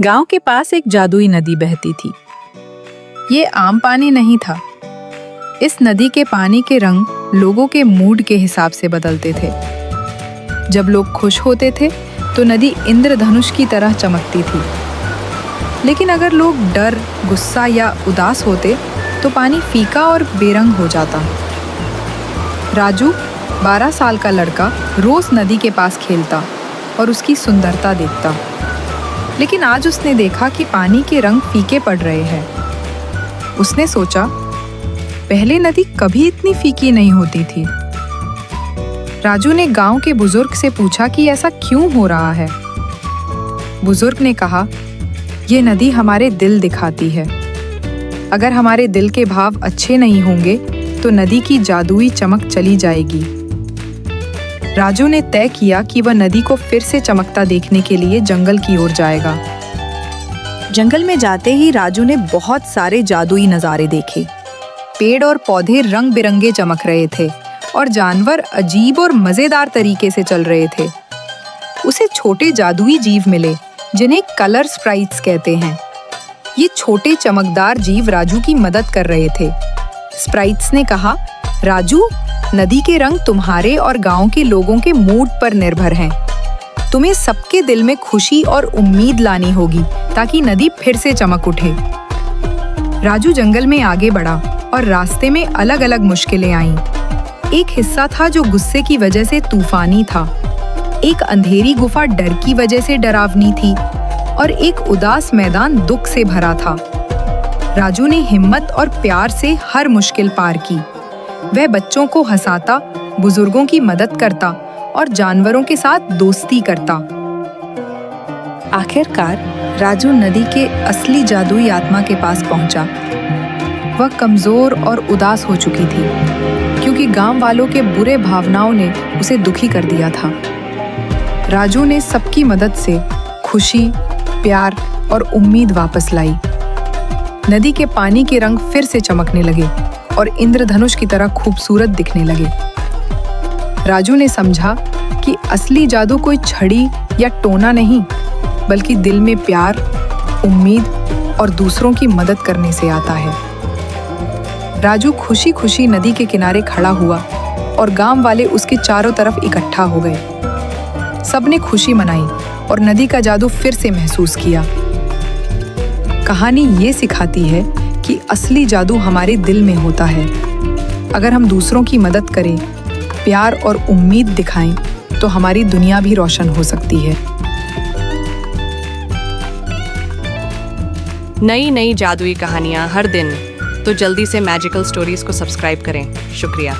गांव के पास एक जादुई नदी बहती थी। ये आम पानी नहीं था। इस नदी के पानी के रंग लोगों के मूड के हिसाब से बदलते थे। जब लोग खुश होते थे तो नदी इंद्रधनुष की तरह चमकती थी, लेकिन अगर लोग डर, गुस्सा या उदास होते तो पानी फीका और बेरंग हो जाता। राजू 12 साल का लड़का रोज नदी के पास खेलता और उसकी सुंदरता देखता, लेकिन आज उसने देखा कि पानी के रंग फीके पड़ रहे हैं। उसने सोचा, पहले नदी कभी इतनी फीकी नहीं होती थी। राजू ने गांव के बुजुर्ग से पूछा कि ऐसा क्यों हो रहा है। बुजुर्ग ने कहा, ये नदी हमारे दिल दिखाती है। अगर हमारे दिल के भाव अच्छे नहीं होंगे तो नदी की जादुई चमक चली जाएगी। राजू ने तय किया कि वह नदी को फिर से चमकता देखने के लिए जंगल की ओर जाएगा। जंगल में जाते ही राजू ने बहुत सारे जादुई नज़ारे देखे। पेड़ और पौधे रंग बिरंगे चमक रहे थे और जानवर अजीब और मज़ेदार तरीके से चल रहे थे। उसे छोटे जादुई जीव मिले जिन्हें कलर स्प्राइट्स कहते हैं। ये छोटे चमकदार जीव राजू की मदद कर रहे थे। स्प्राइट्स ने कहा, राजू, नदी के रंग तुम्हारे और गांव के लोगों के मूड पर निर्भर हैं। तुम्हें सबके दिल में खुशी और उम्मीद लानी होगी ताकि नदी फिर से चमक उठे। राजू जंगल में आगे बढ़ा और रास्ते में अलग अलग मुश्किलें आईं। एक हिस्सा था जो गुस्से की वजह से तूफानी था, एक अंधेरी गुफा डर की वजह से डरावनी थी और एक उदास मैदान दुख से भरा था। राजू ने हिम्मत और प्यार से हर मुश्किल पार की। वह बच्चों को हंसाता, बुजुर्गों की मदद करता और जानवरों के साथ दोस्ती करता। आखिरकार राजू नदी के असली जादुई आत्मा के पास पहुंचा। वह कमजोर और उदास हो चुकी थी क्योंकि गांव वालों के बुरे भावनाओं ने उसे दुखी कर दिया था। राजू ने सबकी मदद से खुशी, प्यार और उम्मीद वापस लाई। नदी के पानी के रंग फिर से चमकने लगे और इंद्रधनुष की तरह खूबसूरत दिखने लगे। राजू ने समझा कि असली जादू कोई छड़ी या टोना नहीं, बल्कि दिल में प्यार, उम्मीद और दूसरों की मदद करने से आता है। राजू खुशी खुशी नदी के किनारे खड़ा हुआ और गांव वाले उसके चारों तरफ इकट्ठा हो गए। सबने खुशी मनाई और नदी का जादू फिर से महसूस किया। कहानी ये सिखाती है कि असली जादू हमारे दिल में होता है। अगर हम दूसरों की मदद करें, प्यार और उम्मीद दिखाएं, तो हमारी दुनिया भी रोशन हो सकती है। नई नई जादुई कहानियाँ हर दिन, तो जल्दी से मैजिकल स्टोरीज को सब्सक्राइब करें। शुक्रिया।